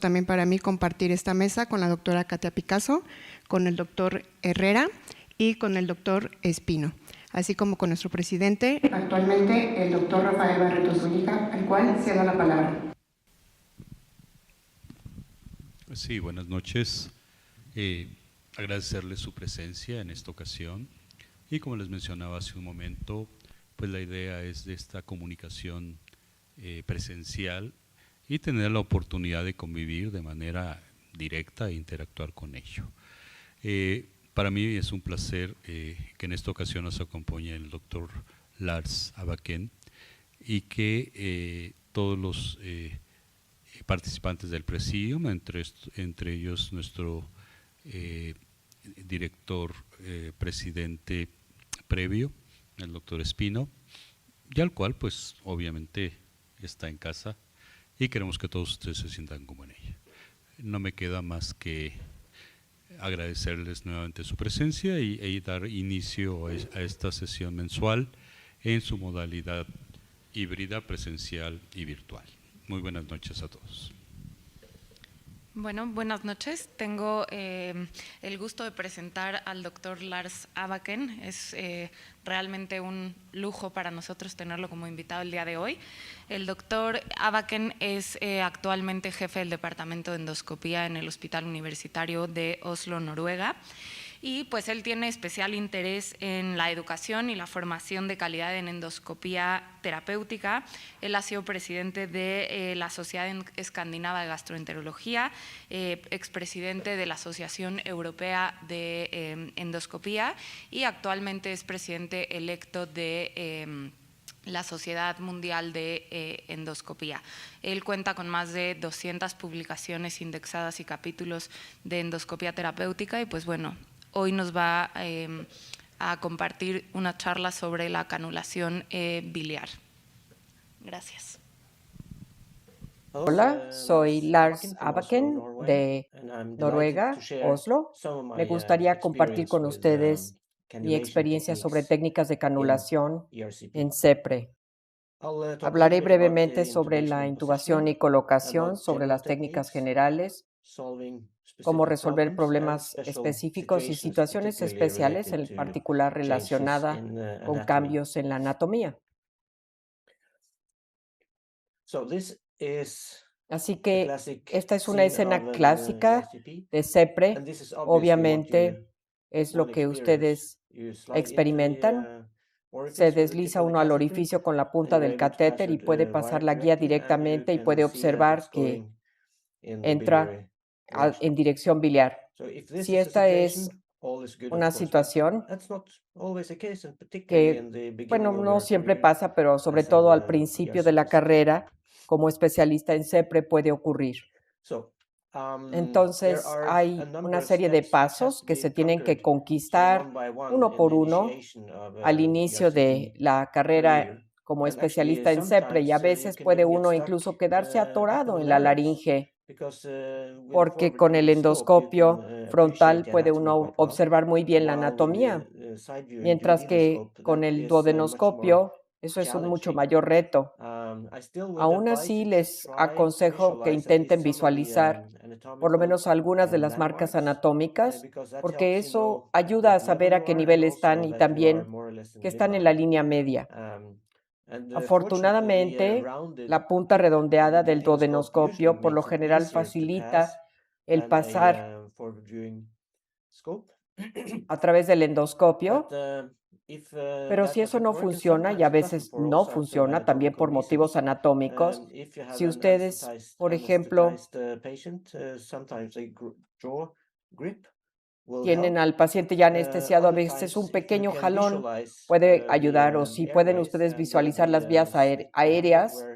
también para mí compartir esta mesa con la doctora Katia Picasso, con el doctor Herrera y con el doctor Espino, así como con nuestro presidente, actualmente el doctor Rafael Barretos Mujica, al cual cedo la palabra. Sí, buenas noches. Agradecerles su presencia en esta ocasión y como les mencionaba hace un momento, pues la idea es de esta comunicación presencial y tener la oportunidad de convivir de manera directa e interactuar con ello. Para mí es un placer que en esta ocasión nos acompañe el doctor Lars Abaken y que todos los participantes del Presidium, entre ellos nuestro director presidente previo, el doctor Espino, y al cual pues obviamente está en casa y queremos que todos ustedes se sientan como en ella. No me queda más que agradecerles nuevamente su presencia y dar inicio a esta sesión mensual en su modalidad híbrida, presencial y virtual. Muy buenas noches a todos. Bueno, buenas noches. Tengo el gusto de presentar al doctor Lars Abaken. Es realmente un lujo para nosotros tenerlo como invitado el día de hoy. El doctor Abaken es actualmente jefe del Departamento de Endoscopía en el Hospital Universitario de Oslo, Noruega. Y pues él tiene especial interés en la educación y la formación de calidad en endoscopía terapéutica. Él ha sido presidente de la Sociedad Escandinava de Gastroenterología, expresidente de la Asociación Europea de Endoscopía y actualmente es presidente electo de la Sociedad Mundial de Endoscopía. Él cuenta con más de 200 publicaciones indexadas y capítulos de endoscopía terapéutica y pues bueno, hoy nos va a compartir una charla sobre la canulación biliar. Gracias. Hola, soy Lars Abaken de Noruega, Oslo. Me gustaría compartir con ustedes mi experiencia sobre técnicas de canulación en CEPRE. Hablaré brevemente sobre la intubación y colocación, sobre las técnicas generales, cómo resolver problemas específicos y situaciones especiales, en particular relacionada con cambios en la anatomía. Así que esta es una escena clásica de CEPRE. Obviamente es lo que ustedes experimentan. Se desliza uno al orificio con la punta del catéter y puede pasar la guía directamente y puede observar que entra en dirección biliar. Si esta es una situación que, bueno, no siempre pasa, pero sobre todo al principio de la carrera, como especialista en CEPRE puede ocurrir. Entonces hay una serie de pasos que se tienen que conquistar uno por uno al inicio de la carrera como especialista en CEPRE, y a veces puede uno incluso quedarse atorado en la laringe, porque con el endoscopio frontal puede uno observar muy bien la anatomía, mientras que con el duodenoscopio eso es un mucho mayor reto. Aún así, les aconsejo que intenten visualizar por lo menos algunas de las marcas anatómicas, porque eso ayuda a saber a qué nivel están y también que están en la línea media. Afortunadamente, la punta redondeada del duodenoscopio por lo general facilita el pasar a través del endoscopio, pero si eso no funciona, y a veces no funciona también por motivos anatómicos, si ustedes, por ejemplo, tienen al paciente ya anestesiado, a veces un pequeño jalón puede ayudar, o si pueden ustedes visualizar las vías aéreas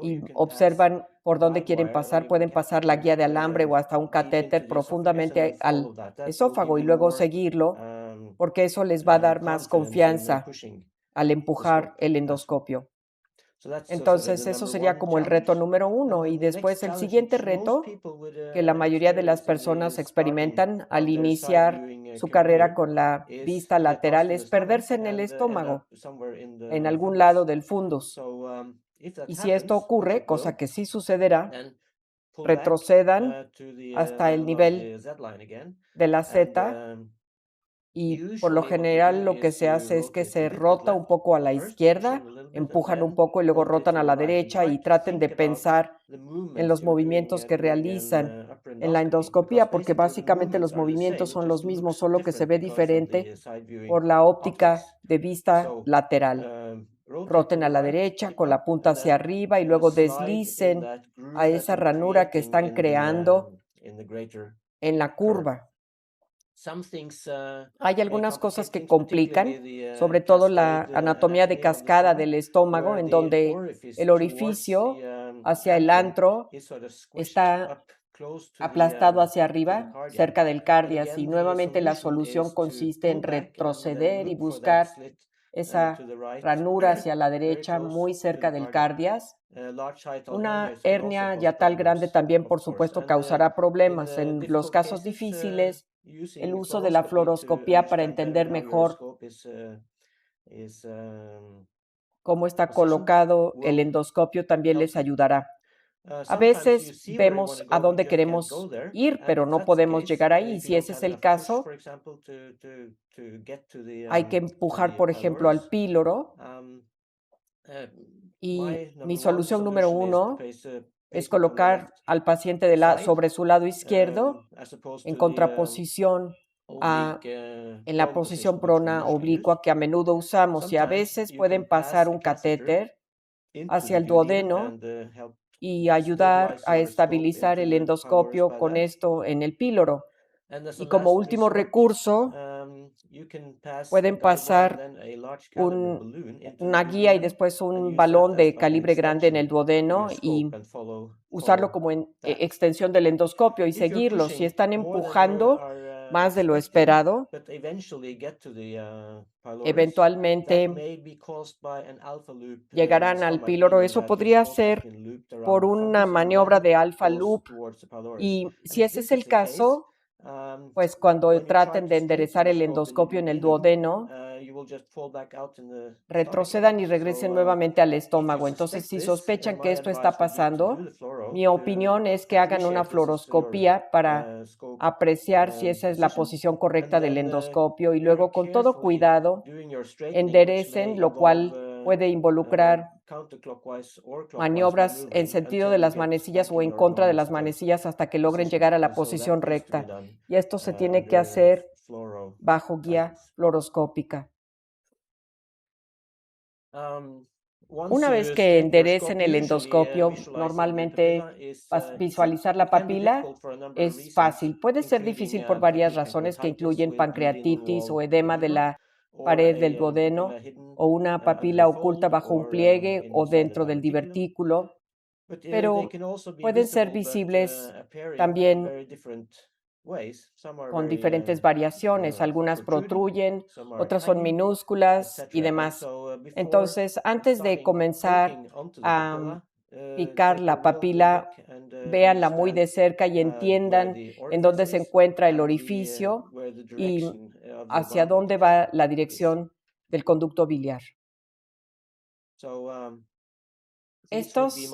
y observan por dónde quieren pasar, pueden pasar la guía de alambre o hasta un catéter profundamente al esófago y luego seguirlo, porque eso les va a dar más confianza al empujar el endoscopio. Entonces, eso sería como el reto número 1. Y después el siguiente reto que la mayoría de las personas experimentan al iniciar su carrera con la vista lateral es perderse en el estómago, en algún lado del fundus. Y si esto ocurre, cosa que sí sucederá, retrocedan hasta el nivel de la Z y por lo general lo que se hace es que se rota un poco a la izquierda, empujan un poco y luego rotan a la derecha y traten de pensar en los movimientos que realizan en la endoscopía, porque básicamente los movimientos son los mismos, solo que se ve diferente por la óptica de vista lateral. Roten a la derecha con la punta hacia arriba y luego deslicen a esa ranura que están creando en la curva. Hay algunas cosas que complican, sobre todo la anatomía de cascada del estómago, en donde el orificio hacia el antro está aplastado hacia arriba, cerca del cardias, y nuevamente la solución consiste en retroceder y buscar esa ranura hacia la derecha, muy cerca del cardias. Una hernia yatal grande también, por supuesto, causará problemas. En los casos difíciles, el uso de la fluoroscopía para entender mejor cómo está colocado el endoscopio también les ayudará. A veces vemos a dónde queremos ir, pero no podemos llegar ahí. Si ese es el caso, hay que empujar, por ejemplo, al píloro. Y mi solución número 1 es colocar al paciente sobre su lado izquierdo en contraposición en la posición prona oblicua que a menudo usamos, y a veces pueden pasar un catéter hacia el duodeno y ayudar a estabilizar el endoscopio con esto en el píloro. Y como último recurso, pueden pasar una guía y después un balón de calibre grande en el duodeno y usarlo como extensión del endoscopio y seguirlo. Si están empujando más de lo esperado, eventualmente llegarán al píloro. Eso podría ser por una maniobra de alfa loop, y si ese es el caso, pues cuando traten de enderezar el endoscopio en el duodeno, retrocedan y regresen nuevamente al estómago. Entonces, si sospechan que esto está pasando, mi opinión es que hagan una fluoroscopía para apreciar si esa es la posición correcta del endoscopio y luego con todo cuidado enderecen, lo cual puede involucrar maniobras en sentido de las manecillas o en contra de las manecillas hasta que logren llegar a la posición recta. Y esto se tiene que hacer bajo guía fluoroscópica. Una vez que enderecen el endoscopio, normalmente visualizar la papila es fácil. Puede ser difícil por varias razones que incluyen pancreatitis o edema de la pared del duodeno o una papila oculta bajo un pliegue o dentro del divertículo, pero pueden ser visibles también con diferentes variaciones. Algunas protruyen, otras son minúsculas y demás. Entonces, antes de comenzar a picar la papila, véanla muy de cerca y entiendan en dónde se encuentra el orificio y hacia dónde va la dirección del conducto biliar. Estos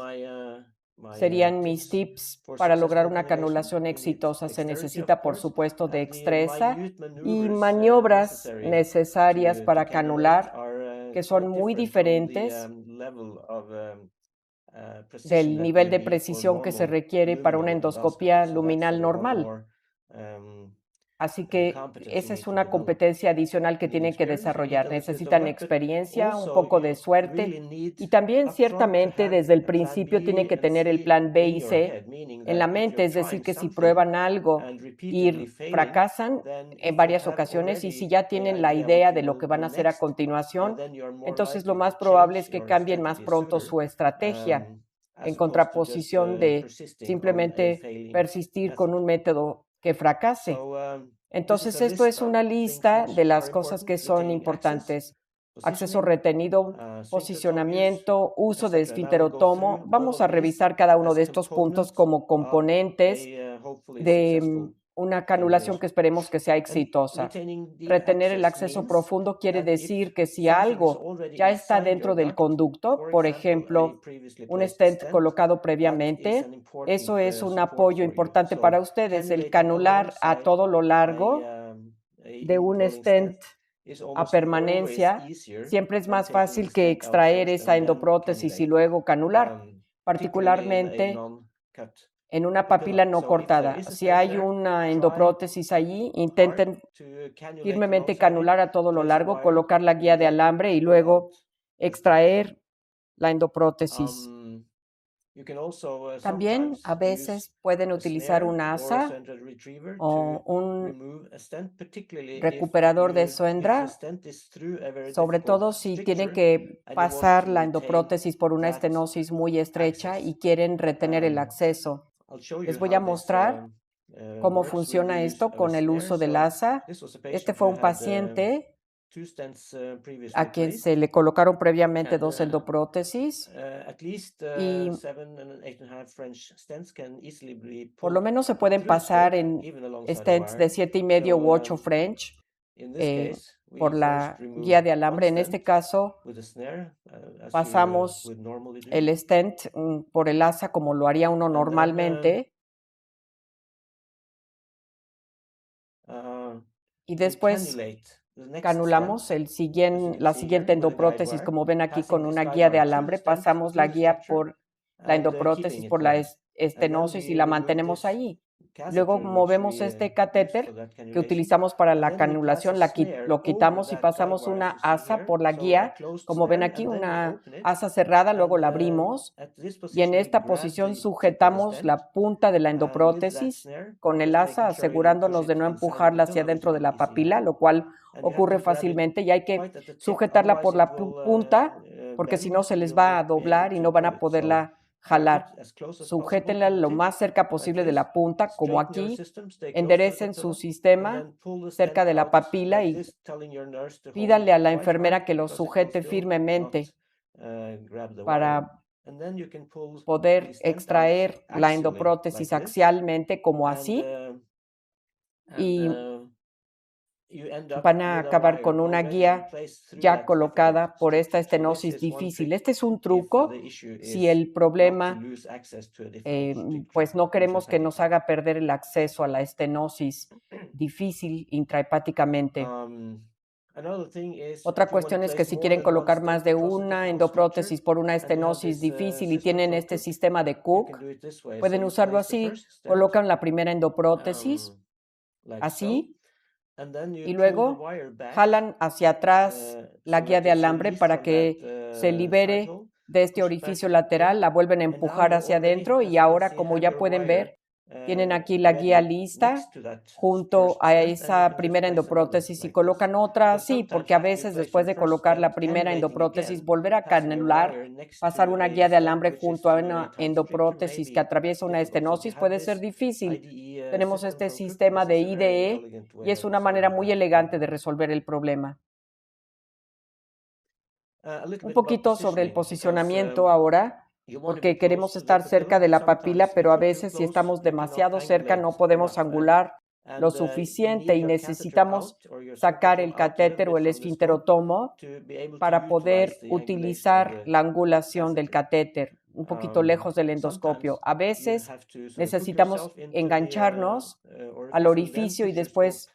serían mis tips para lograr una canulación exitosa. Se necesita, por supuesto, dextreza y maniobras necesarias para canular, que son muy diferentes del nivel de precisión que se requiere para una endoscopia luminal normal. Así que esa es una competencia adicional que tienen que desarrollar. Necesitan experiencia, un poco de suerte y también ciertamente desde el principio tienen que tener el plan B y C en la mente. Es decir, que si prueban algo y fracasan en varias ocasiones y si ya tienen la idea de lo que van a hacer a continuación, entonces lo más probable es que cambien más pronto su estrategia en contraposición de simplemente persistir con un método que fracase. Entonces, esto es una lista de las cosas que son importantes. Acceso retenido, posicionamiento, uso de esfínterotomo. Vamos a revisar cada uno de estos puntos como componentes de una canulación que esperemos que sea exitosa. Retener el acceso profundo quiere decir que si algo ya está dentro del conducto, por ejemplo, un stent colocado previamente, eso es un apoyo importante para ustedes. El canular a todo lo largo de un stent a permanencia siempre es más fácil que extraer esa endoprótesis y luego canular, particularmente en una papila no cortada. Si hay una endoprótesis allí, intenten firmemente canular a todo lo largo, colocar la guía de alambre y luego extraer la endoprótesis. También a veces pueden utilizar un asa o un recuperador de Suendra, sobre todo si tienen que pasar la endoprótesis por una estenosis muy estrecha y quieren retener el acceso. Les voy a mostrar cómo funciona esto con el uso del asa. Este fue un paciente a quien se le colocaron previamente 2 endoprótesis y por lo menos se pueden pasar en stents de 7,5 u 8 French por la guía de alambre. En este caso, pasamos el stent por el asa como lo haría uno normalmente. Y después canulamos la siguiente endoprótesis, como ven aquí con una guía de alambre. Pasamos la guía por la endoprótesis, por la estenosis y la mantenemos ahí. Luego movemos este catéter que utilizamos para la canulación, lo quitamos y pasamos una asa por la guía. Como ven aquí, una asa cerrada, luego la abrimos y en esta posición sujetamos la punta de la endoprótesis con el asa, asegurándonos de no empujarla hacia dentro de la papila, lo cual ocurre fácilmente y hay que sujetarla por la punta porque si no se les va a doblar y no van a poderla jalar. Sujétenla lo más cerca posible de la punta, como aquí. Enderecen su sistema cerca de la papila y pídanle a la enfermera que lo sujete firmemente para poder extraer la endoprótesis axialmente, como así. Y van a acabar con una guía ya colocada por esta estenosis difícil. Este es un truco si el problema, pues no queremos que nos haga perder el acceso a la estenosis difícil intrahepáticamente. Otra cuestión es que si quieren colocar más de una endoprótesis por una estenosis difícil y tienen este sistema de Cook, pueden usarlo así. Colocan la primera endoprótesis, así, y luego jalan hacia atrás la guía de alambre para que se libere de este orificio lateral, la vuelven a empujar hacia adentro y ahora, como ya pueden ver, tienen aquí la guía lista junto a esa primera endoprótesis y colocan otra así, porque a veces después de colocar la primera endoprótesis, volver a canular, pasar una guía de alambre junto a una endoprótesis que atraviesa una estenosis puede ser difícil. Tenemos este sistema de IDE y es una manera muy elegante de resolver el problema. Un poquito sobre el posicionamiento ahora, porque queremos estar cerca de la papila, pero a veces si estamos demasiado cerca no podemos angular lo suficiente y necesitamos sacar el catéter o el esfinterotomo para poder utilizar la angulación del catéter un poquito lejos del endoscopio. A veces necesitamos engancharnos al orificio y después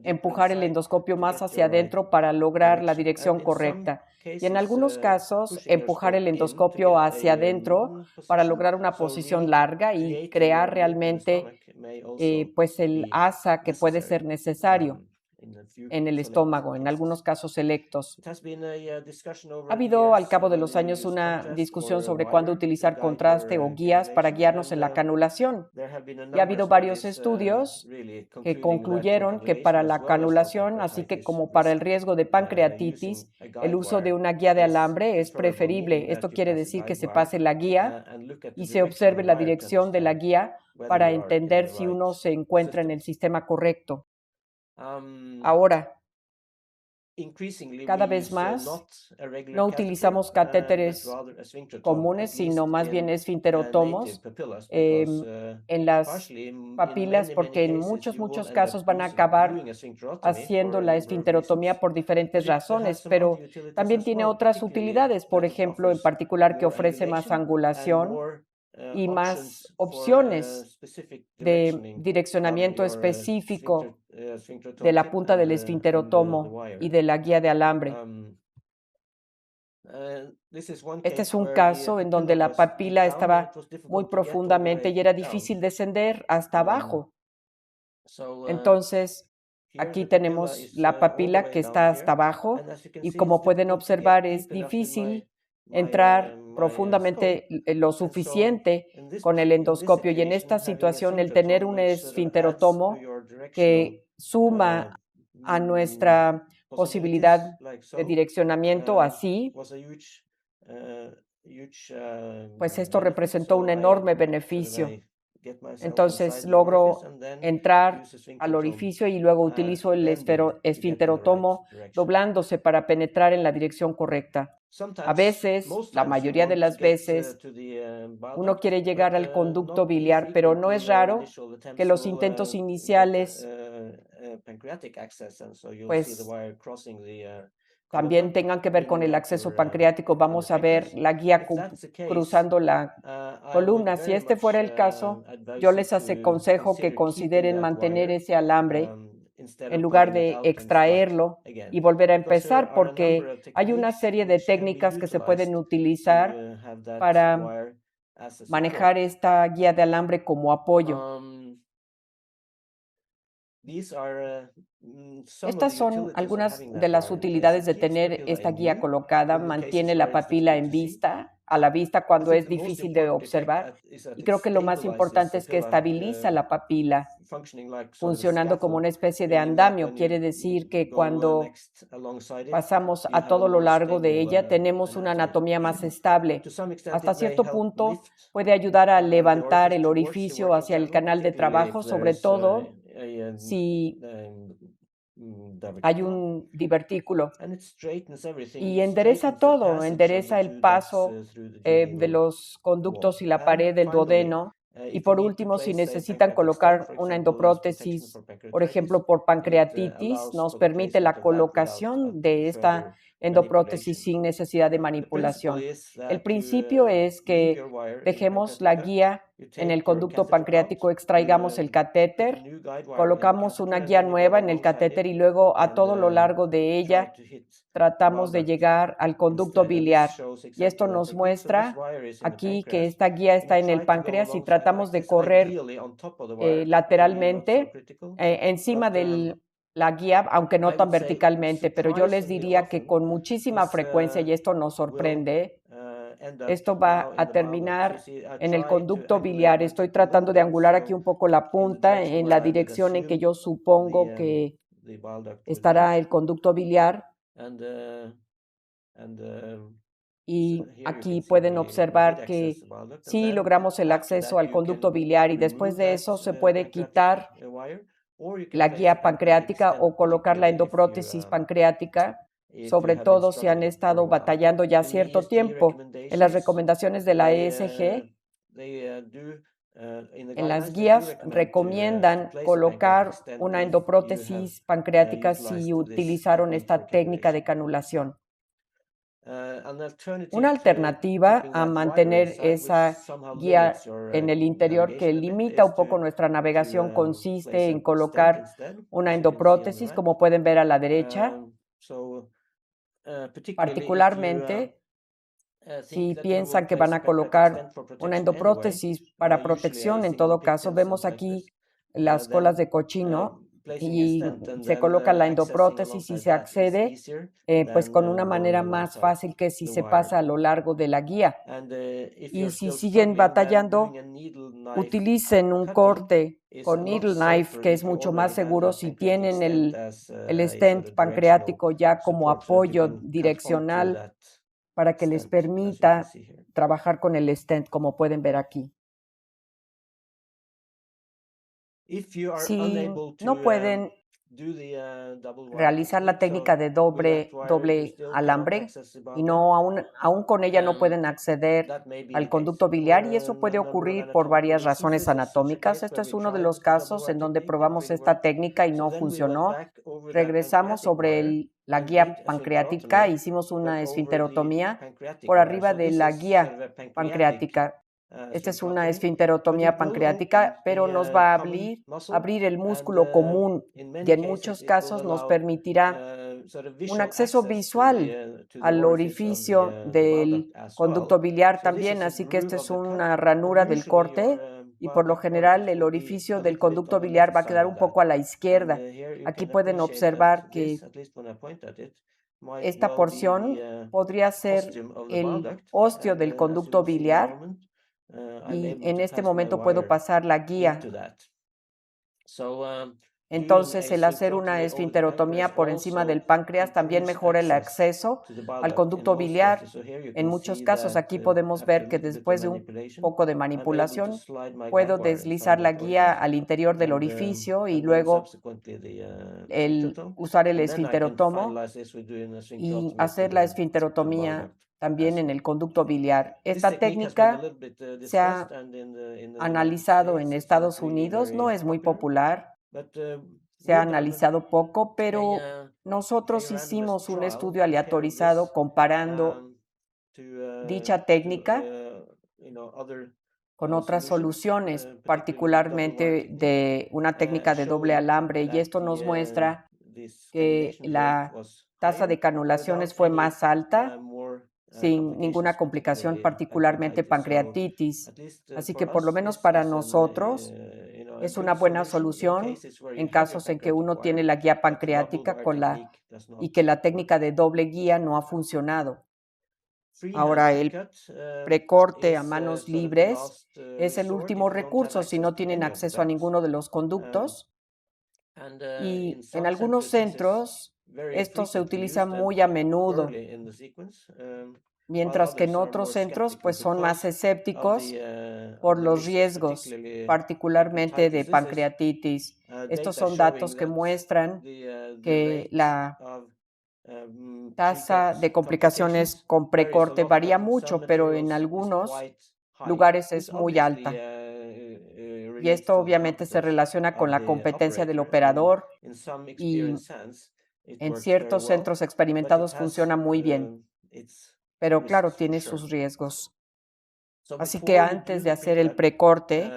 empujar el endoscopio más hacia adentro para lograr la dirección correcta. Y en algunos casos, empujar el endoscopio hacia adentro para lograr una posición larga y crear realmente pues el asa que puede ser necesario en el estómago, en algunos casos selectos. Ha habido al cabo de los años una discusión sobre cuándo utilizar contraste o guías para guiarnos en la canulación. Y ha habido varios estudios que concluyeron que para la canulación, así que como para el riesgo de pancreatitis, el uso de una guía de alambre es preferible. Esto quiere decir que se pase la guía y se observe la dirección de la guía para entender si uno se encuentra en el sistema correcto. Ahora, cada vez más no utilizamos catéteres comunes, sino más bien esfinterotomos en las papilas, porque en muchos casos van a acabar haciendo la esfinterotomía por diferentes razones, pero también tiene otras utilidades, por ejemplo, en particular que ofrece más angulación y más opciones de direccionamiento específico de la punta del esfinterotomo y de la guía de alambre. Este es un caso en donde la papila estaba muy profundamente y era difícil descender hasta abajo. Entonces, aquí tenemos la papila que está hasta abajo y como pueden observar es difícil entrar profundamente lo suficiente con el endoscopio y en esta situación el tener un esfinterotomo que suma a nuestra posibilidad de direccionamiento así, pues esto representó un enorme beneficio. Entonces logro entrar al orificio y luego utilizo el esfinterotomo doblándose para penetrar en la dirección correcta. A veces, la mayoría de las veces, uno quiere llegar al conducto biliar, pero no es raro que los intentos iniciales pues también tengan que ver con el acceso pancreático. Vamos a ver la guía cruzando la columna. Si este fuera el caso, yo les aconsejo que consideren mantener ese alambre en lugar de extraerlo y volver a empezar, porque hay una serie de técnicas que se pueden utilizar para manejar esta guía de alambre como apoyo. Estas son algunas de las utilidades de tener esta guía colocada. Mantiene la papila a la vista cuando es difícil de observar. Y creo que lo más importante es que estabiliza la papila, funcionando como una especie de andamio. Quiere decir que cuando pasamos a todo lo largo de ella, tenemos una anatomía más estable. Hasta cierto punto puede ayudar a levantar el orificio hacia el canal de trabajo, sobre todo si hay un divertículo. Y endereza todo, endereza el paso de los conductos y la pared del duodeno. Y por último, si necesitan colocar una endoprótesis, por ejemplo, por pancreatitis, nos permite la colocación de esta endoprótesis sin necesidad de manipulación. El principio es que dejemos la guía en el conducto pancreático, extraigamos el catéter, colocamos una guía nueva en el catéter y luego a todo lo largo de ella tratamos de llegar al conducto biliar. Y esto nos muestra aquí que esta guía está en el páncreas y tratamos de correr lateralmente encima de la guía, aunque no tan verticalmente, pero yo les diría que con muchísima frecuencia, y esto nos sorprende, esto va a terminar en el conducto biliar. Estoy tratando de angular aquí un poco la punta en la dirección en que yo supongo que estará el conducto biliar. Y aquí pueden observar que sí logramos el acceso al conducto biliar y después de eso se puede quitar la guía pancreática o colocar la endoprótesis pancreática, sobre todo si han estado batallando ya cierto tiempo. En las recomendaciones de la ESG, en las guías recomiendan colocar una endoprótesis pancreática si utilizaron esta técnica de canulación. Una alternativa a mantener esa guía en el interior que limita un poco nuestra navegación consiste en colocar una endoprótesis, como pueden ver a la derecha. Particularmente, si piensan que van a colocar una endoprótesis para protección, en todo caso, vemos aquí las colas de cochino y se coloca la endoprótesis y se accede pues con una manera más fácil que si se pasa a lo largo de la guía. Y si siguen batallando, utilicen un corte con needle knife, que es mucho más seguro si tienen el stent pancreático ya como apoyo direccional para que les permita trabajar con el stent, como pueden ver aquí. Si no pueden realizar la técnica de doble alambre y no aún con ella no pueden acceder al conducto biliar y eso puede ocurrir por varias razones anatómicas. Esto es uno de los casos en donde probamos esta técnica y no funcionó. Regresamos sobre la guía pancreática, hicimos una esfinterotomía por arriba de la guía pancreática. Esta es una esfinterotomía pancreática, pero nos va a abrir el músculo común y en muchos casos nos permitirá un acceso visual al orificio del conducto biliar también, así que esta es una ranura del corte y por lo general el orificio del conducto biliar va a quedar un poco a la izquierda. Aquí pueden observar que esta porción podría ser el ósteo del conducto biliar y en este momento puedo pasar la guía. Entonces, el hacer una esfinterotomía por encima del páncreas también mejora el acceso al conducto biliar. En muchos casos, aquí podemos ver que después de un poco de manipulación, puedo deslizar la guía al interior del orificio y luego usar el esfinterotomo y hacer la esfinterotomía también en el conducto biliar. Esta técnica se ha analizado en Estados Unidos, no es muy popular, se ha analizado poco, pero nosotros hicimos un estudio aleatorizado comparando dicha técnica con otras soluciones, particularmente de una técnica de doble alambre, y esto nos muestra que la tasa de canulaciones fue más alta, sin ninguna complicación, particularmente pancreatitis. Así que por lo menos para nosotros es una buena solución en casos en que uno tiene la guía pancreática y que la técnica de doble guía no ha funcionado. Ahora, el precorte a manos libres es el último recurso si no tienen acceso a ninguno de los conductos. Y en algunos centros esto se utiliza muy a menudo, mientras que en otros centros pues son más escépticos por los riesgos, particularmente de pancreatitis. Estos son datos que muestran que la tasa de complicaciones con precorte varía mucho, pero en algunos lugares es muy alta. Y esto obviamente se relaciona con la competencia del operador y en ciertos centros experimentados funciona muy bien, pero claro, tiene sus riesgos. Así que antes de hacer el precorte,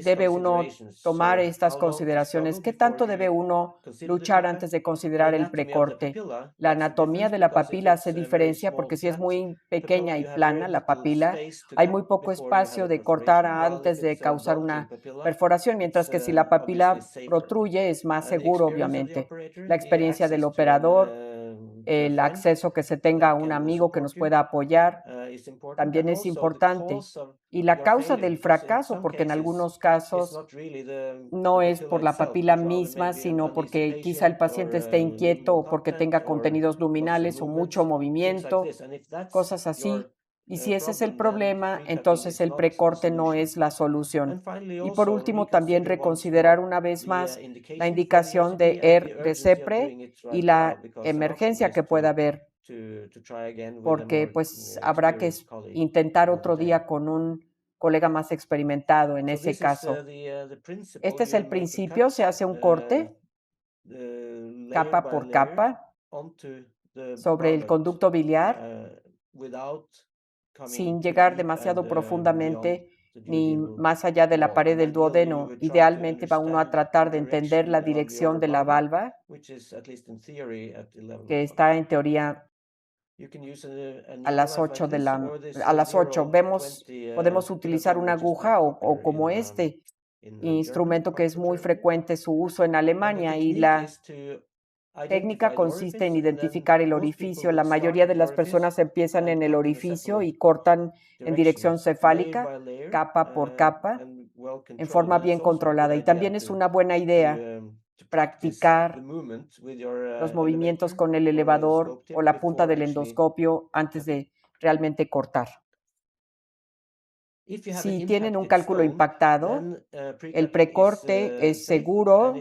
debe uno tomar estas consideraciones. ¿Qué tanto debe uno luchar antes de considerar el precorte? La anatomía de la papila hace diferencia porque si es muy pequeña y plana la papila, hay muy poco espacio de cortar antes de causar una perforación, mientras que si la papila protruye es más seguro, obviamente. La experiencia del operador, el acceso que se tenga a un amigo que nos pueda apoyar, también es importante. Y la causa del fracaso, porque en algunos casos no es por la papila misma, sino porque quizá el paciente esté inquieto o porque tenga contenidos luminales o mucho movimiento, cosas así. Y si ese es el problema, entonces el precorte no es la solución. Y por último, también reconsiderar una vez más la indicación de de CEPRE y la emergencia que pueda haber, porque pues habrá que intentar otro día con un colega más experimentado en ese caso. Este es el principio, se hace un corte capa por capa sobre el conducto biliar sin llegar demasiado profundamente ni más allá de la pared del duodeno. Idealmente va uno a tratar de entender la dirección de la valva, que está en teoría a las 8 podemos utilizar una aguja o como este instrumento que es muy frecuente su uso en Alemania, y la técnica consiste en identificar el orificio. La mayoría de las personas empiezan en el orificio y cortan en dirección cefálica, capa por capa, en forma bien controlada. Y también es una buena idea practicar los movimientos con el elevador o la punta del endoscopio antes de realmente cortar. Si tienen un cálculo impactado, el precorte es seguro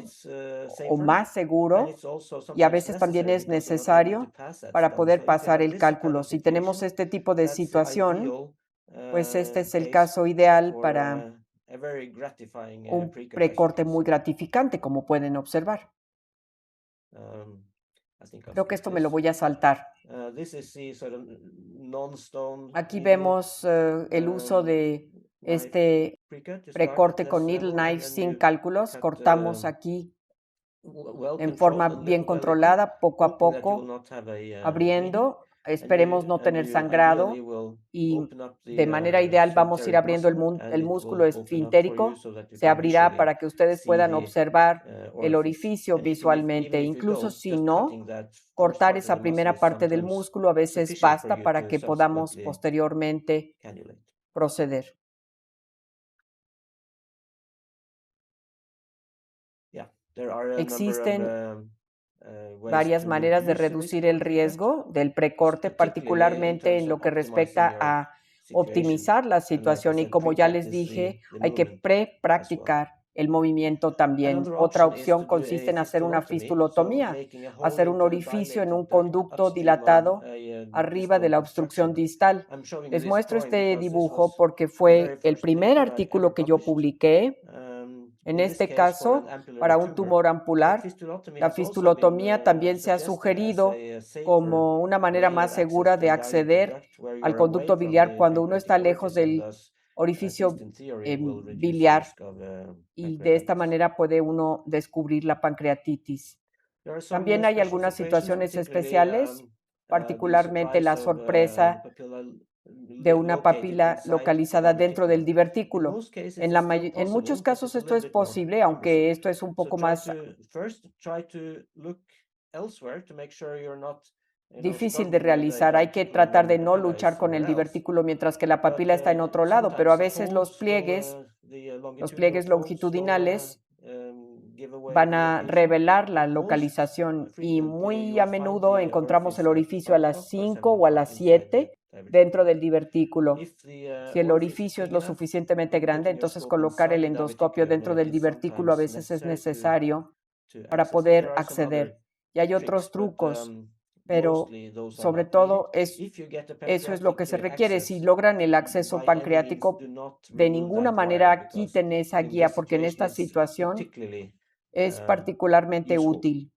o más seguro y a veces también es necesario para poder pasar el cálculo. Si tenemos este tipo de situación, pues este es el caso ideal para un precorte muy gratificante, como pueden observar. Creo que esto me lo voy a saltar. Aquí vemos el uso de este precorte con needle knife sin cálculos. Cortamos aquí en forma bien controlada, poco a poco, abriendo. Esperemos no tener sangrado y de manera ideal vamos a ir abriendo el músculo esfintérico. Se abrirá para que ustedes puedan observar el orificio visualmente. Incluso si no, cortar esa primera parte del músculo a veces basta para que podamos posteriormente proceder. Existen varias maneras de reducir el riesgo del precorte, particularmente en lo que respecta a optimizar la situación y como ya les dije, hay que practicar el movimiento también. Otra opción consiste en hacer una fistulotomía, hacer un orificio en un conducto dilatado arriba de la obstrucción distal. Les muestro este dibujo porque fue el primer artículo que yo publiqué. En este caso, para un tumor ampular, la fistulotomía también se ha sugerido como una manera más segura de acceder al conducto biliar cuando uno está lejos del orificio biliar y de esta manera puede uno descubrir la pancreatitis. También hay algunas situaciones especiales, particularmente la sorpresa de una papila localizada dentro del divertículo. En muchos casos esto es posible, aunque esto es un poco más difícil de realizar. Hay que tratar de no luchar con el divertículo mientras que la papila está en otro lado, pero a veces los pliegues longitudinales van a revelar la localización y muy a menudo encontramos el orificio a las 5 o a las 7 dentro del divertículo. Si el orificio es lo suficientemente grande, entonces colocar el endoscopio dentro del divertículo a veces es necesario para poder acceder. Y hay otros trucos, pero sobre todo eso es lo que se requiere. Si logran el acceso pancreático, de ninguna manera quiten esa guía, porque en esta situación es particularmente útil.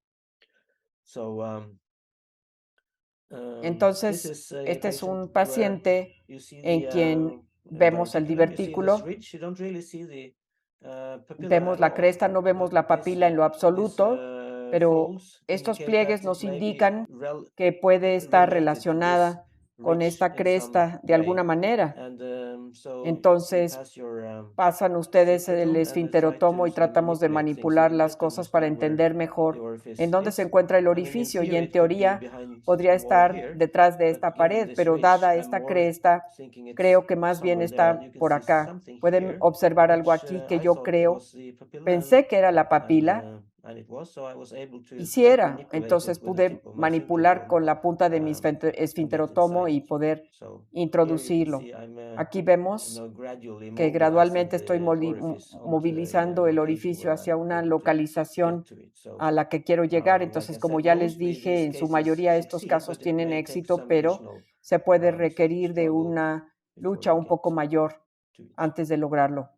Entonces, este es un paciente en quien vemos el divertículo, vemos la cresta, no vemos la papila en lo absoluto, pero estos pliegues nos indican que puede estar relacionada con esta cresta de alguna manera. Entonces, pasan ustedes el esfinterotomo y tratamos de manipular las cosas para entender mejor en dónde se encuentra el orificio y en teoría podría estar detrás de esta pared, pero dada esta cresta, creo que más bien está por acá. Pueden observar algo aquí que yo pensé que era la papila, y si era, entonces pude manipular con la punta de mi esfinterotomo y poder introducirlo. Aquí vemos que gradualmente estoy movilizando el orificio hacia una localización a la que quiero llegar. Entonces, como ya les dije, en su mayoría estos casos tienen éxito, pero se puede requerir de una lucha un poco mayor antes de lograrlo.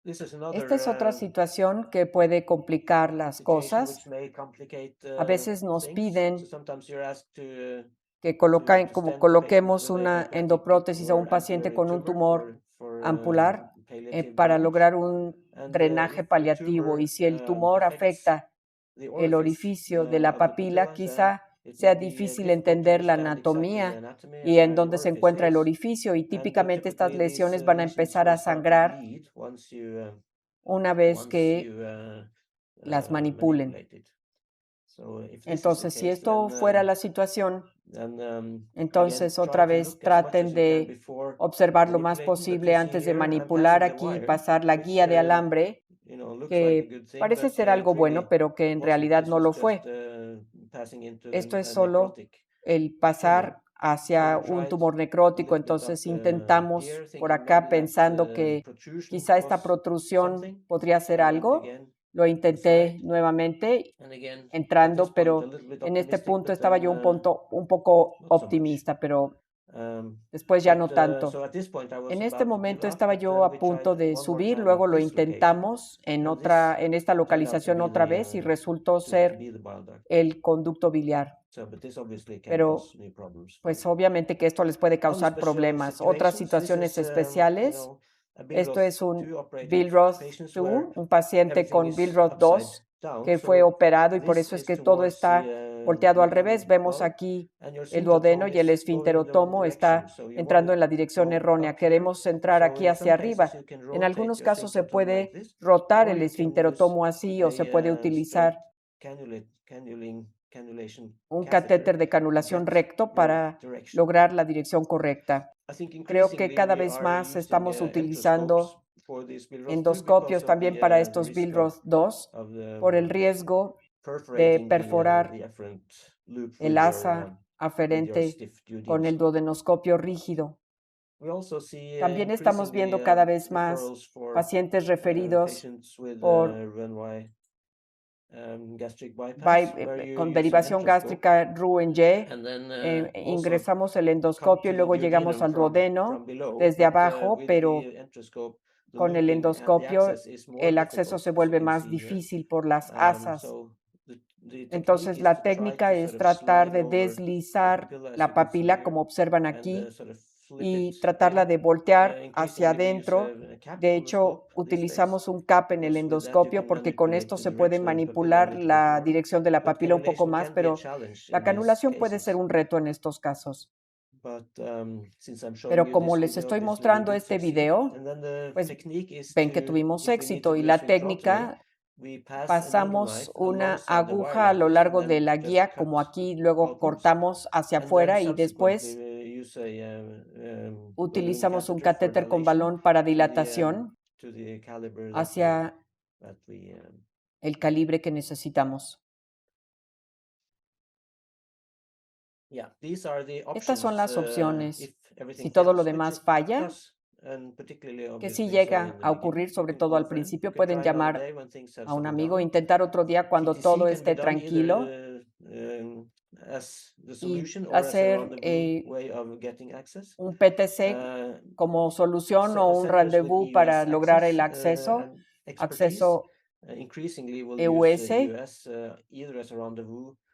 Esta es otra situación que puede complicar las cosas. A veces nos piden que coloquemos una endoprótesis a un paciente con un tumor ampular para lograr un drenaje paliativo. Y si el tumor afecta el orificio de la papila, quizá sea difícil entender la anatomía y en dónde se encuentra el orificio, y típicamente estas lesiones van a empezar a sangrar una vez que las manipulen. Entonces, si esto fuera la situación, entonces otra vez traten de observar lo más posible antes de manipular aquí y pasar la guía de alambre que parece ser algo bueno, pero que en realidad no lo fue. Esto es solo el pasar hacia un tumor necrótico, entonces intentamos por acá pensando que quizá esta protrusión podría ser algo. Lo intenté nuevamente entrando, pero en este punto estaba yo un poco optimista, pero después ya no tanto. En este momento estaba yo a punto de subir, luego lo intentamos en esta localización otra vez y resultó ser el conducto biliar. Pero pues obviamente que esto les puede causar problemas. Otras situaciones especiales, esto es un Billroth 2, un paciente con Billroth 2 que fue operado y por eso es que todo está volteado al revés. Vemos aquí el duodeno y el esfinterotomo está entrando en la dirección errónea. Queremos entrar aquí hacia arriba. En algunos casos se puede rotar el esfinterotomo así o se puede utilizar un catéter de canulación recto para lograr la dirección correcta. Creo que cada vez más estamos utilizando endoscopios también para estos Billroth 2 por el riesgo de perforar el asa aferente con el duodenoscopio rígido. También estamos viendo cada vez más pacientes referidos por con derivación gástrica RU-en-Y. Ingresamos el endoscopio y luego llegamos al duodeno desde abajo, pero con el endoscopio el acceso se vuelve más difícil por las asas. Entonces la técnica es tratar de deslizar la papila, como observan aquí, y tratarla de voltear hacia adentro. De hecho, utilizamos un cap en el endoscopio porque con esto se puede manipular la dirección de la papila un poco más, pero la canulación puede ser un reto en estos casos. Pero como les estoy mostrando este video, pues ven que tuvimos éxito y la técnica, pasamos una aguja a lo largo de la guía, como aquí, luego cortamos hacia afuera y después utilizamos un catéter con balón para dilatación hacia el calibre que necesitamos. Estas son las opciones. Si todo lo demás falla, que sí llega a ocurrir, sobre todo al principio, pueden llamar a un amigo, intentar otro día cuando todo esté tranquilo y hacer un PTC como solución o un rendezvous para lograr el acceso EUS,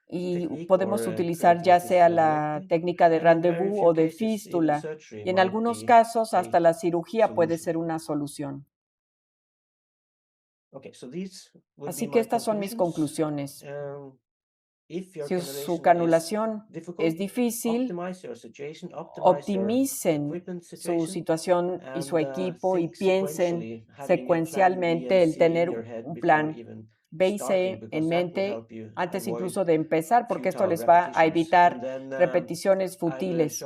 y podemos utilizar ya sea la técnica de rendezvous o de fístula, y en algunos casos hasta la cirugía puede ser una solución. Así que estas son mis conclusiones. Si su canulación es difícil, optimicen su situación y su equipo y piensen secuencialmente el tener un plan B y C en mente antes incluso de empezar, porque esto les va a evitar repeticiones fútiles.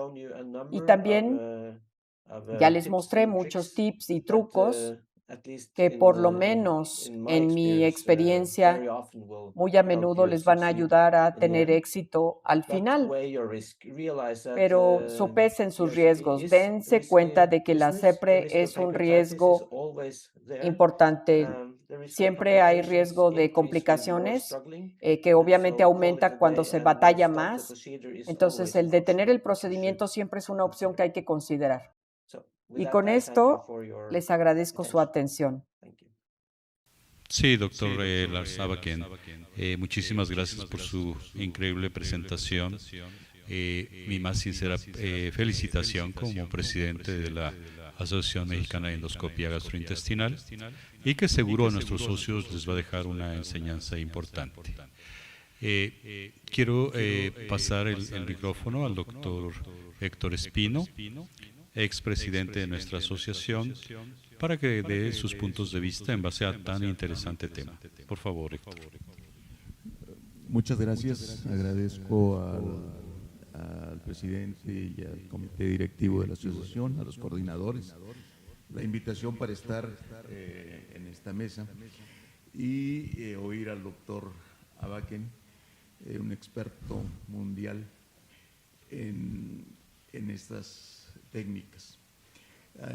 Y también ya les mostré muchos tips y trucos que por lo menos en mi experiencia muy a menudo les van a ayudar a tener éxito al final. Pero sopesen sus riesgos, dense cuenta de que la CEPRE es un riesgo importante. Siempre hay riesgo de complicaciones que obviamente aumenta cuando se batalla más. Entonces, el detener el procedimiento siempre es una opción que hay que considerar. Y con esto, les agradezco su atención. Sí, doctor Lars Abaken, muchísimas gracias por su increíble presentación. Mi más sincera felicitación como presidente de la Asociación Mexicana de Endoscopia Gastrointestinal, y que seguro a nuestros socios les va a dejar una enseñanza importante. Quiero pasar el micrófono al doctor Héctor Espino, expresidente de nuestra asociación, para que dé sus puntos de vista en base a tan interesante tema. Por favor, Héctor. Muchas gracias. Agradezco al presidente y al comité directivo de la asociación, a los coordinadores, la invitación para estar en esta mesa y oír al doctor Abaken, un experto mundial en estas técnicas.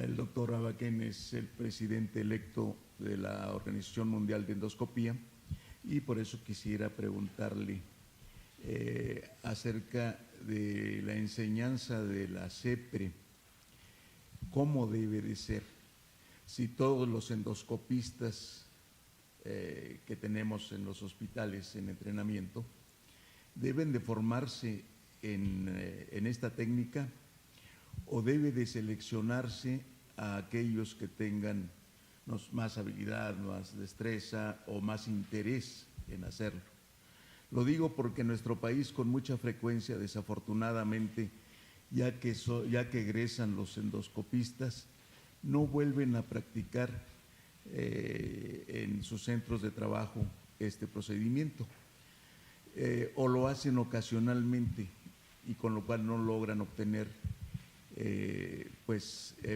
El doctor Abaken es el presidente electo de la Organización Mundial de Endoscopía y por eso quisiera preguntarle acerca de la enseñanza de la CEPRE, cómo debe de ser, si todos los endoscopistas que tenemos en los hospitales en entrenamiento deben de formarse en esta técnica o debe de seleccionarse a aquellos que tengan más habilidad, más destreza o más interés en hacerlo. Lo digo porque en nuestro país con mucha frecuencia, desafortunadamente, ya que egresan los endoscopistas, no vuelven a practicar en sus centros de trabajo este procedimiento o lo hacen ocasionalmente y con lo cual no logran obtener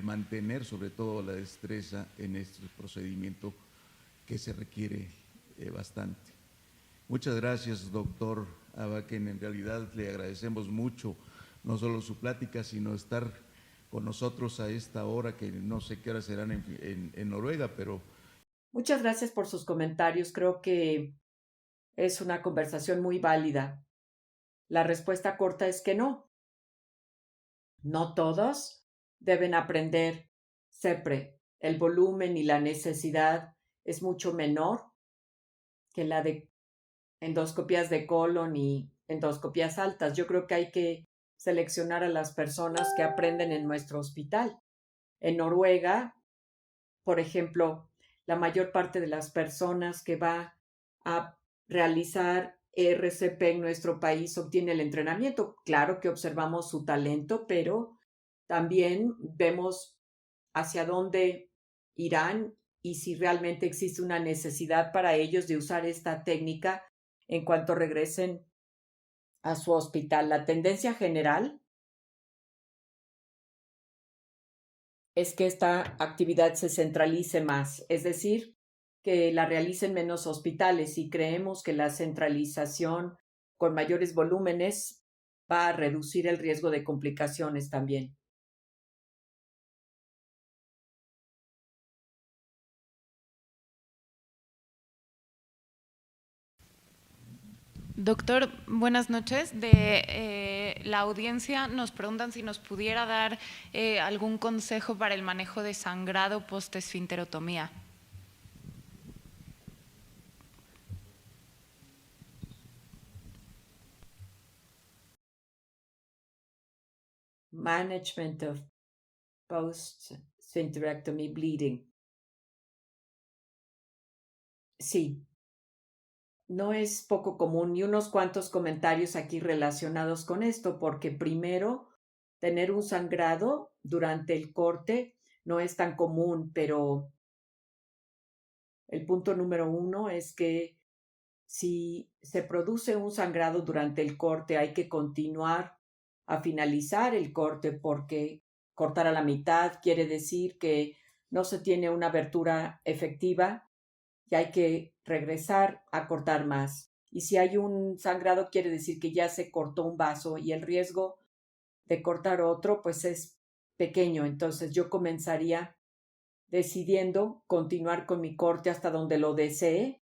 mantener sobre todo la destreza en este procedimiento que se requiere bastante. Muchas gracias, doctor Abaken. En realidad le agradecemos mucho no solo su plática, sino estar con nosotros a esta hora, que no sé qué hora serán en Noruega, pero… Muchas gracias por sus comentarios. Creo que es una conversación muy válida. La respuesta corta es que no. No todos deben aprender CEPRE. El volumen y la necesidad es mucho menor que la de endoscopías de colon y endoscopías altas. Yo creo que hay que seleccionar a las personas que aprenden en nuestro hospital. En Noruega, por ejemplo, la mayor parte de las personas que va a realizar RCP en nuestro país obtiene el entrenamiento. Claro que observamos su talento, pero también vemos hacia dónde irán y si realmente existe una necesidad para ellos de usar esta técnica en cuanto regresen a su hospital. La tendencia general es que esta actividad se centralice más, es decir, que la realicen menos hospitales, y creemos que la centralización con mayores volúmenes va a reducir el riesgo de complicaciones también. Doctor, buenas noches. La audiencia nos preguntan si nos pudiera dar algún consejo para el manejo de sangrado post-esfinterotomía. Management of post-sphincterectomy bleeding. Sí, no es poco común, y unos cuantos comentarios aquí relacionados con esto, porque primero, tener un sangrado durante el corte no es tan común, pero el punto número 1 es que si se produce un sangrado durante el corte, hay que continuar a finalizar el corte, porque cortar a la mitad quiere decir que no se tiene una abertura efectiva y hay que regresar a cortar más. Y si hay un sangrado, quiere decir que ya se cortó un vaso y el riesgo de cortar otro pues es pequeño. Entonces yo comenzaría decidiendo continuar con mi corte hasta donde lo desee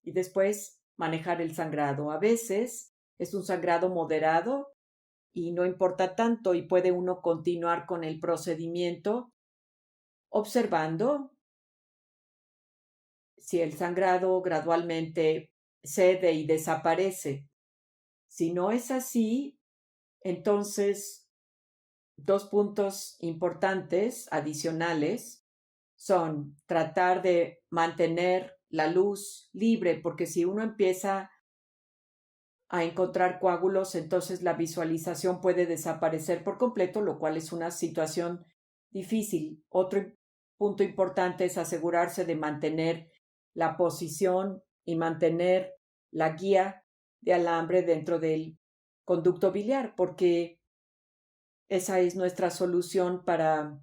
y después manejar el sangrado. A veces es un sangrado moderado y no importa tanto, y puede uno continuar con el procedimiento observando si el sangrado gradualmente cede y desaparece. Si no es así, entonces 2 puntos importantes adicionales son tratar de mantener la luz libre, porque si uno empieza a encontrar coágulos, entonces la visualización puede desaparecer por completo, lo cual es una situación difícil. Otro punto importante es asegurarse de mantener la posición y mantener la guía de alambre dentro del conducto biliar, porque esa es nuestra solución para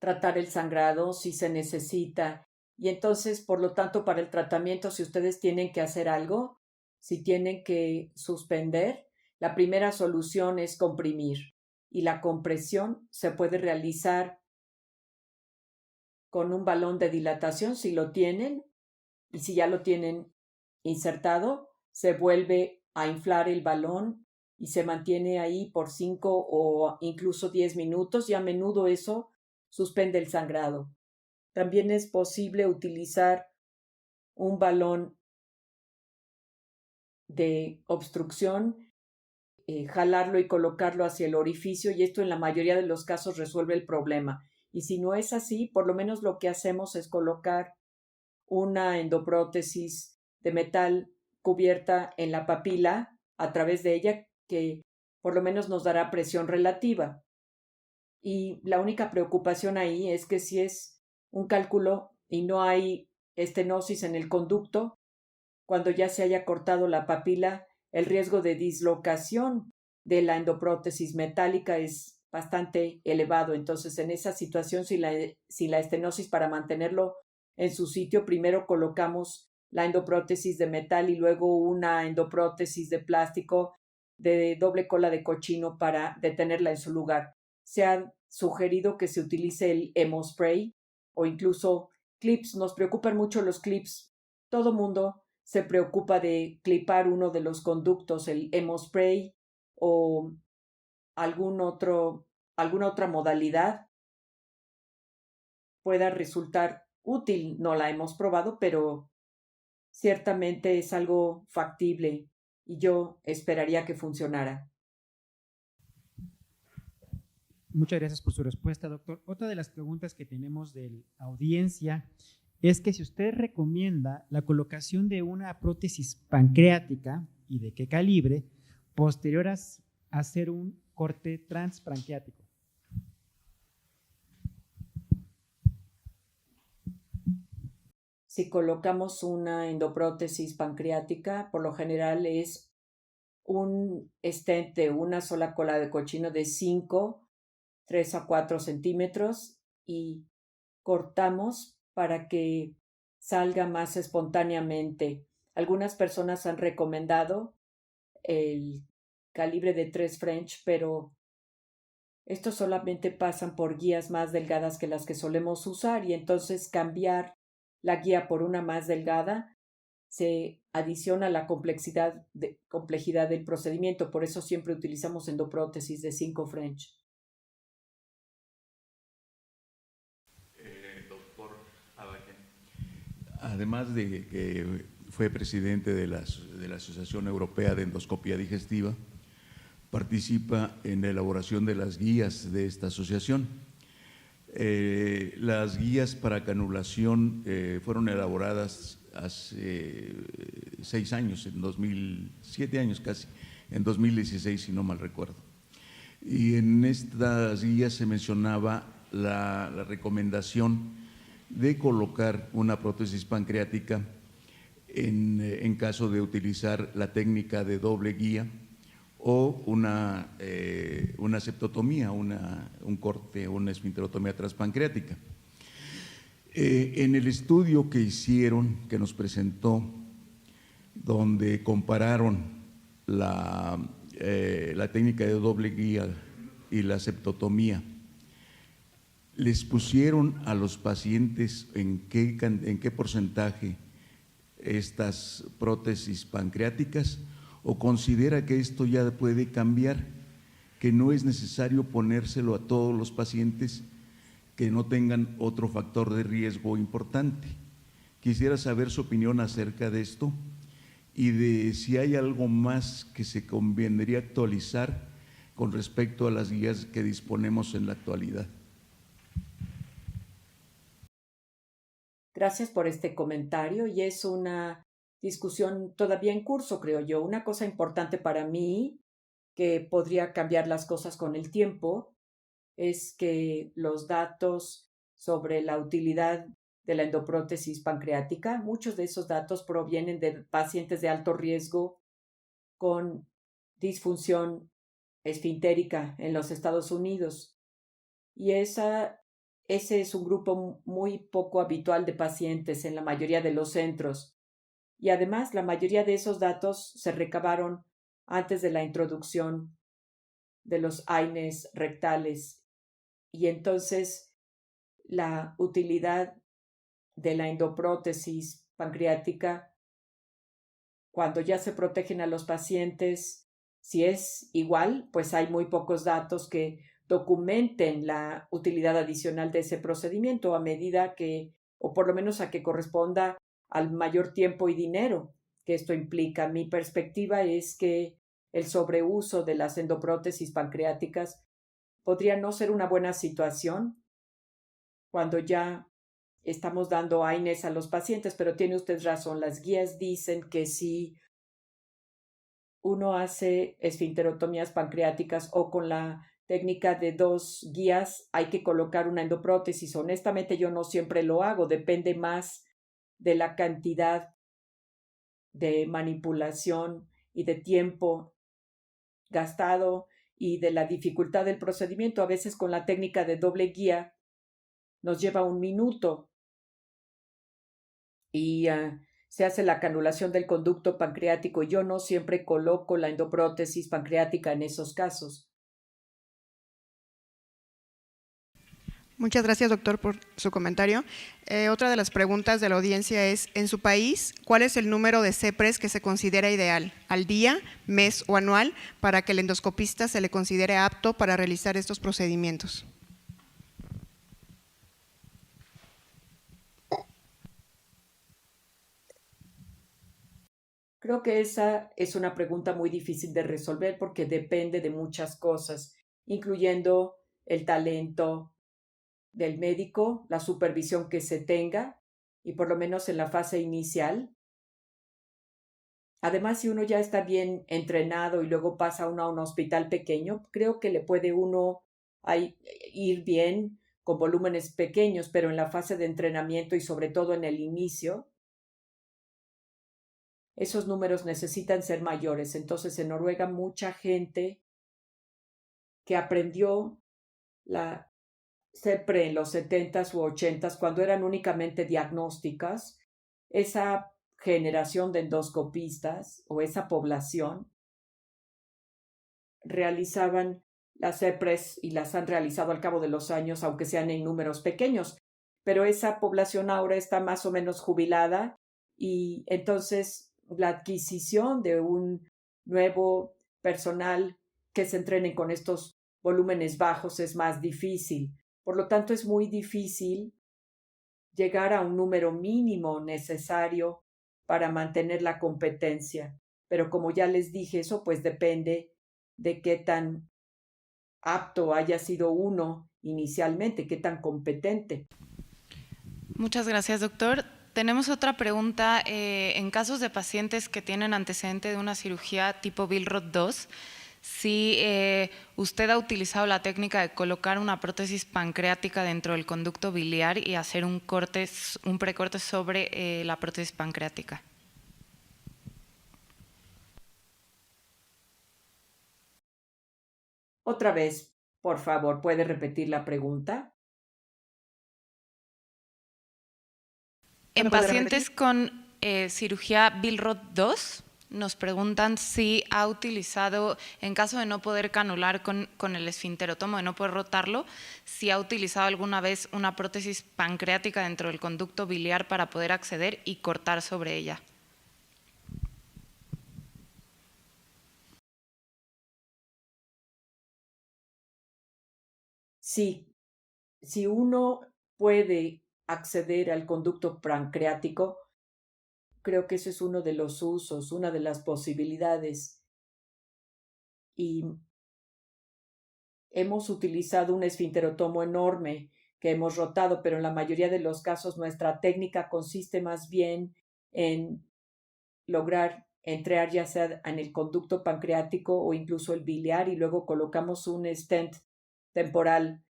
tratar el sangrado si se necesita. Y entonces, por lo tanto, para el tratamiento, si ustedes tienen que hacer algo, si tienen que suspender, la primera solución es comprimir. Y la compresión se puede realizar con un balón de dilatación si lo tienen, y si ya lo tienen insertado, se vuelve a inflar el balón y se mantiene ahí por 5 o incluso 10 minutos, y a menudo eso suspende el sangrado. También es posible utilizar un balón de obstrucción, jalarlo y colocarlo hacia el orificio, y esto en la mayoría de los casos resuelve el problema. Y si no es así, por lo menos lo que hacemos es colocar una endoprótesis de metal cubierta en la papila a través de ella, que por lo menos nos dará presión relativa. Y la única preocupación ahí es que si es un cálculo y no hay estenosis en el conducto, cuando ya se haya cortado la papila, el riesgo de dislocación de la endoprótesis metálica es bastante elevado. Entonces, en esa situación, si la estenosis, para mantenerlo en su sitio, primero colocamos la endoprótesis de metal y luego una endoprótesis de plástico de doble cola de cochino para detenerla en su lugar. Se ha sugerido que se utilice el hemospray o incluso clips. Nos preocupan mucho los clips. Todo mundo se preocupa de clipar uno de los conductos, el hemospray o alguna otra modalidad pueda resultar útil. No la hemos probado, pero ciertamente es algo factible y yo esperaría que funcionara. Muchas gracias por su respuesta, doctor. Otra de las preguntas que tenemos de la audiencia es que si usted recomienda la colocación de una prótesis pancreática y de qué calibre posterior a hacer un corte transpancreático. Si colocamos una endoprótesis pancreática, por lo general es un stent de una sola cola de cochino de 3 a 4 centímetros y cortamos para que salga más espontáneamente. Algunas personas han recomendado el calibre de 3 French, pero estos solamente pasan por guías más delgadas que las que solemos usar, y entonces cambiar la guía por una más delgada se adiciona la complejidad del procedimiento. Por eso siempre utilizamos endoprótesis de 5 French. Doctor Abaken, además de que fue presidente de la Asociación Europea de Endoscopía Digestiva, participa en la elaboración de las guías de esta asociación. Las guías para canulación fueron elaboradas hace 6 años, 7 años casi, en 2016, si no mal recuerdo. Y en estas guías se mencionaba la recomendación de colocar una prótesis pancreática en caso de utilizar la técnica de doble guía o una septotomía, un corte, una esfinterotomía transpancreática. En el estudio que hicieron, que nos presentó, donde compararon la técnica de doble guía y la septotomía, les pusieron a los pacientes en qué porcentaje estas prótesis pancreáticas, o considera que esto ya puede cambiar, que no es necesario ponérselo a todos los pacientes que no tengan otro factor de riesgo importante. Quisiera saber su opinión acerca de esto y de si hay algo más que se convendría actualizar con respecto a las guías que disponemos en la actualidad. Gracias por este comentario, y es una discusión todavía en curso, creo yo. Una cosa importante para mí, que podría cambiar las cosas con el tiempo, es que los datos sobre la utilidad de la endoprótesis pancreática, muchos de esos datos provienen de pacientes de alto riesgo con disfunción esfintérica en los Estados Unidos. Y esa ese es un grupo muy poco habitual de pacientes en la mayoría de los centros. Y además, la mayoría de esos datos se recabaron antes de la introducción de los AINES rectales. Y entonces, la utilidad de la endoprótesis pancreática, cuando ya se protegen a los pacientes, si es igual, pues hay muy pocos datos que documenten la utilidad adicional de ese procedimiento a medida que, o por lo menos a que corresponda al mayor tiempo y dinero que esto implica. Mi perspectiva es que el sobreuso de las endoprótesis pancreáticas podría no ser una buena situación cuando ya estamos dando AINES a los pacientes, pero tiene usted razón, las guías dicen que si uno hace esfinterotomías pancreáticas o con la técnica de 2 guías hay que colocar una endoprótesis. Honestamente yo no siempre lo hago, depende más de la cantidad de manipulación y de tiempo gastado y de la dificultad del procedimiento. A veces con la técnica de doble guía nos lleva 1 minuto y se hace la canulación del conducto pancreático. Yo no siempre coloco la endoprótesis pancreática en esos casos. Muchas gracias, doctor, por su comentario. Otra de las preguntas de la audiencia es, en su país, ¿cuál es el número de CEPRES que se considera ideal, al día, mes o anual, para que el endoscopista se le considere apto para realizar estos procedimientos? Creo que esa es una pregunta muy difícil de resolver porque depende de muchas cosas, incluyendo el talento del médico, la supervisión que se tenga y por lo menos en la fase inicial. Además, si uno ya está bien entrenado y luego pasa uno a un hospital pequeño, creo que le puede uno ir bien con volúmenes pequeños, pero en la fase de entrenamiento y sobre todo en el inicio, esos números necesitan ser mayores. Entonces, en Noruega, mucha gente que aprendió la CEPRE en los 70s u 80s, cuando eran únicamente diagnósticas, esa generación de endoscopistas o esa población realizaban las CEPRES y las han realizado al cabo de los años, aunque sean en números pequeños. Pero esa población ahora está más o menos jubilada y entonces la adquisición de un nuevo personal que se entrene con estos volúmenes bajos es más difícil. Por lo tanto, es muy difícil llegar a un número mínimo necesario para mantener la competencia. Pero como ya les dije, eso pues depende de qué tan apto haya sido uno inicialmente, qué tan competente. Muchas gracias, doctor. Tenemos otra pregunta. En casos de pacientes que tienen antecedente de una cirugía tipo Billroth 2, si usted ha utilizado la técnica de colocar una prótesis pancreática dentro del conducto biliar y hacer un precorte sobre la prótesis pancreática. Otra vez, por favor, ¿puede repetir la pregunta? En pacientes con cirugía Billroth 2, nos preguntan si ha utilizado, en caso de no poder canular con el esfinterotomo, de no poder rotarlo, si ha utilizado alguna vez una prótesis pancreática dentro del conducto biliar para poder acceder y cortar sobre ella. Sí, si uno puede acceder al conducto pancreático, creo que ese es uno de los usos, una de las posibilidades. Y hemos utilizado un esfinterotomo enorme que hemos rotado, pero en la mayoría de los casos nuestra técnica consiste más bien en lograr entrar ya sea en el conducto pancreático o incluso el biliar y luego colocamos un stent temporal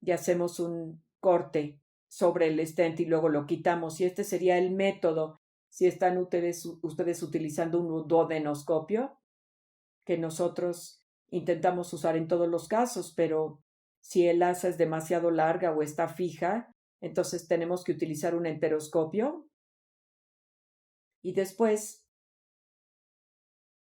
y hacemos un corte sobre el stent y luego lo quitamos. Y este sería el método si están ustedes utilizando un duodenoscopio, que nosotros intentamos usar en todos los casos, pero Si el asa es demasiado larga o está fija, entonces tenemos que utilizar un enteroscopio. Y después,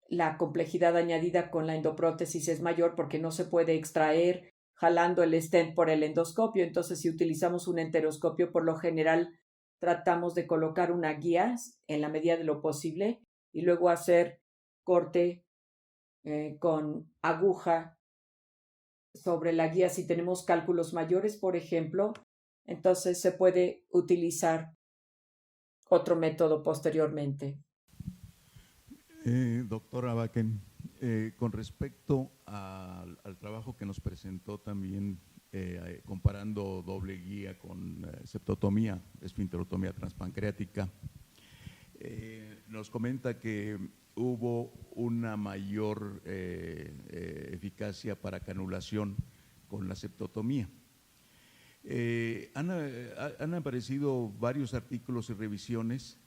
la complejidad añadida con la endoprótesis es mayor porque no se puede extraer jalando el stent por el endoscopio. Entonces, si utilizamos un enteroscopio, por lo general tratamos de colocar una guía en la medida de lo posible y luego hacer corte con aguja sobre la guía. Si tenemos cálculos mayores, por ejemplo, entonces se puede utilizar otro método posteriormente. Doctor Abaken, con respecto al trabajo que nos presentó también, comparando doble guía con septotomía, esfinterotomía transpancreática, nos comenta que hubo una mayor eficacia para canulación con la septotomía. Han aparecido varios artículos y revisiones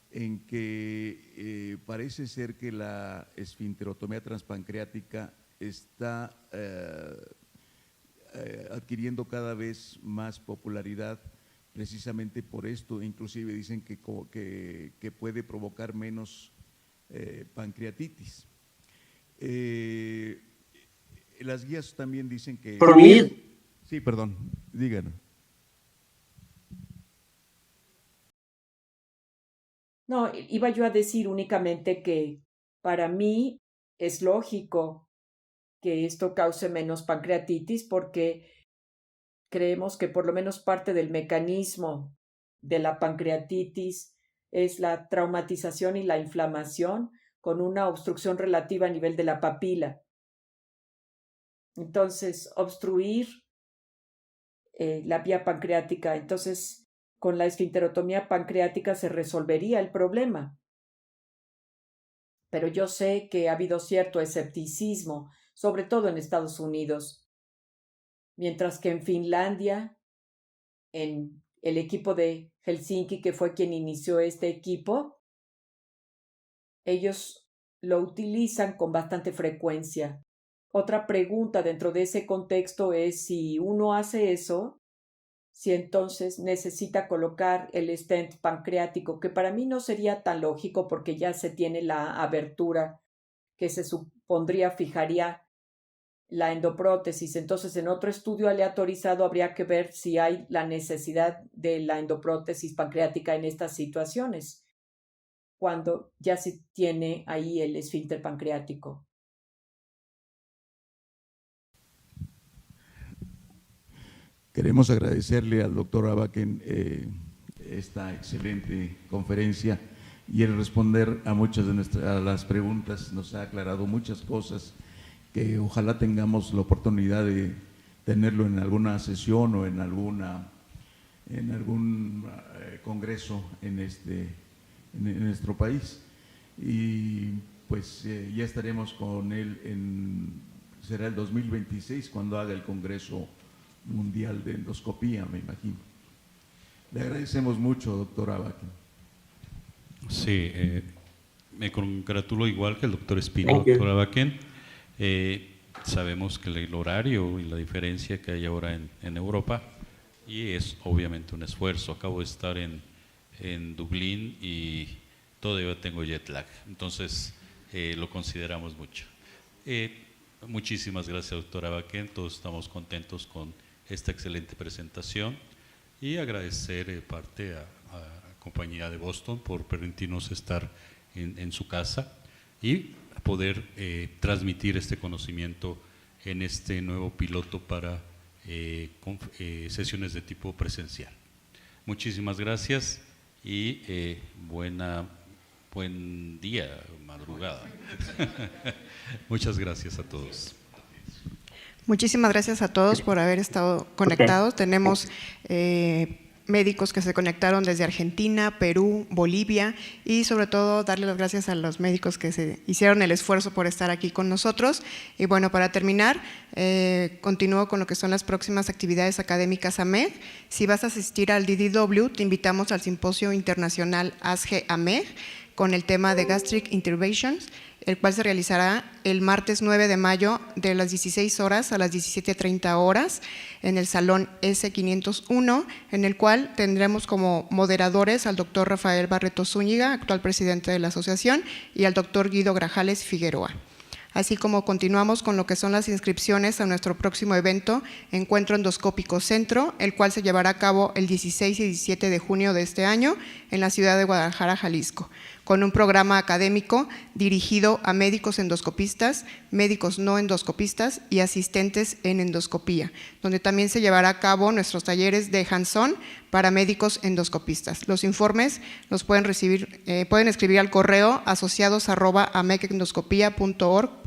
en que parece ser que la esfinterotomía transpancreática está adquiriendo cada vez más popularidad precisamente por esto. Inclusive dicen que puede provocar menos pancreatitis. Las guías también dicen que… Sí, perdón, díganos. No, iba yo a decir únicamente que para mí es lógico que esto cause menos pancreatitis porque creemos que por lo menos parte del mecanismo de la pancreatitis es la traumatización y la inflamación con una obstrucción relativa a nivel de la papila. Entonces, obstruir la vía pancreática, entonces con la esfinterotomía pancreática se resolvería el problema. Pero yo sé que ha habido cierto escepticismo, sobre todo en Estados Unidos, mientras que en Finlandia, en el equipo de Helsinki, que fue quien inició este equipo, ellos lo utilizan con bastante frecuencia. Otra pregunta dentro de ese contexto es si uno hace eso, si entonces necesita colocar el stent pancreático, que para mí no sería tan lógico porque ya se tiene la abertura que se supondría fijaría la endoprótesis. Entonces, en otro estudio aleatorizado habría que ver si hay la necesidad de la endoprótesis pancreática en estas situaciones, cuando ya se tiene ahí el esfínter pancreático. Queremos agradecerle al doctor Abaken esta excelente conferencia y el responder a muchas de las preguntas. Nos ha aclarado muchas cosas que ojalá tengamos la oportunidad de tenerlo en alguna sesión o en algún congreso en nuestro país. Y pues ya estaremos con él será el 2026 cuando haga el Congreso Mundial de Endoscopía, me imagino. Le agradecemos mucho, doctor Abaken. Sí, me congratulo igual que el doctor Espino, doctor Abaken. Sabemos que el horario y la diferencia que hay ahora en Europa, y es obviamente un esfuerzo. Acabo de estar en Dublín y todavía tengo jet lag, entonces lo consideramos mucho. Muchísimas gracias, doctor Abaken. Todos estamos contentos con esta excelente presentación y agradecer parte a Compañía de Boston por permitirnos estar en su casa y poder transmitir este conocimiento en este nuevo piloto para sesiones de tipo presencial. Muchísimas gracias y buen día, madrugada. Muchas gracias a todos. Muchísimas gracias a todos por haber estado conectados. Tenemos médicos que se conectaron desde Argentina, Perú, Bolivia y sobre todo darle las gracias a los médicos que se hicieron el esfuerzo por estar aquí con nosotros. Y bueno, para terminar, continúo con lo que son las próximas actividades académicas AMEG. Si vas a asistir al DDW, te invitamos al Simposio Internacional ASGE AMEG con el tema de Gastric Interventions. el cual se realizará el martes 9 de mayo de las 16 horas a las 17:30 horas en el Salón S501, en el cual tendremos como moderadores al doctor Rafael Barreto Zúñiga, actual presidente de la asociación, y al doctor Guido Grajales Figueroa. Así como continuamos con lo que son las inscripciones a nuestro próximo evento, Encuentro Endoscópico Centro, el cual se llevará a cabo el 16 y 17 de junio de este año en la ciudad de Guadalajara, Jalisco, con un programa académico dirigido a médicos endoscopistas, médicos no endoscopistas y asistentes en endoscopía, donde también se llevará a cabo nuestros talleres de hands-on para médicos endoscopistas. Los informes los pueden escribir al correo asociados@amecendoscopia.org.mx.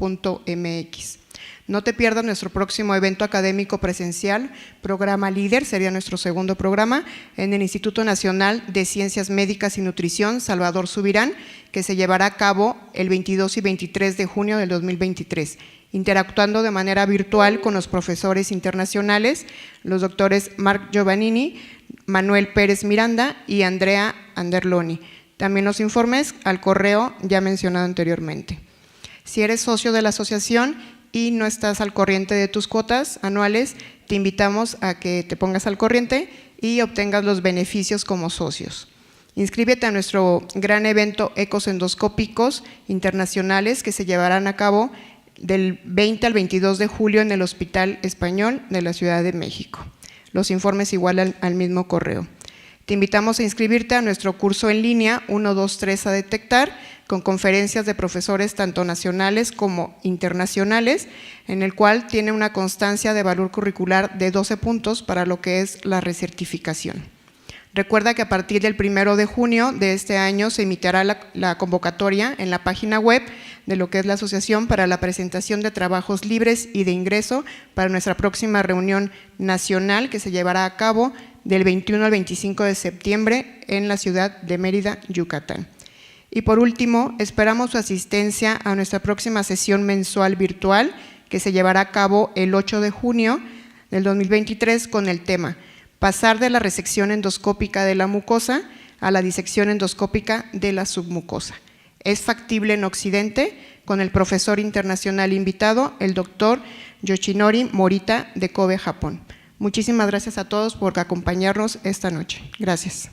No te pierdas nuestro próximo evento académico presencial, Programa Líder, sería nuestro segundo programa, en el Instituto Nacional de Ciencias Médicas y Nutrición Salvador Subirán, que se llevará a cabo el 22 y 23 de junio del 2023, interactuando de manera virtual con los profesores internacionales, los doctores Marc Giovannini, Manuel Pérez Miranda y Andrea Anderloni. También los informes al correo ya mencionado anteriormente. Si eres socio de la asociación y no estás al corriente de tus cuotas anuales, te invitamos a que te pongas al corriente y obtengas los beneficios como socios. Inscríbete a nuestro gran evento Ecos Endoscópicos Internacionales que se llevarán a cabo del 20 al 22 de julio en el Hospital Español de la Ciudad de México. Los informes igual al mismo correo. Te invitamos a inscribirte a nuestro curso en línea 1, 2, 3 a detectar, con conferencias de profesores tanto nacionales como internacionales, en el cual tiene una constancia de valor curricular de 12 puntos para lo que es la recertificación. Recuerda que a partir del 1 de junio de este año se emitirá la convocatoria en la página web de lo que es la asociación para la presentación de trabajos libres y de ingreso para nuestra próxima reunión nacional que se llevará a cabo del 21 al 25 de septiembre en la ciudad de Mérida, Yucatán. Y por último, esperamos su asistencia a nuestra próxima sesión mensual virtual que se llevará a cabo el 8 de junio del 2023 con el tema Pasar de la resección endoscópica de la mucosa a la disección endoscópica de la submucosa. Es factible en Occidente, con el profesor internacional invitado, el doctor Yoshinori Morita de Kobe, Japón. Muchísimas gracias a todos por acompañarnos esta noche. Gracias.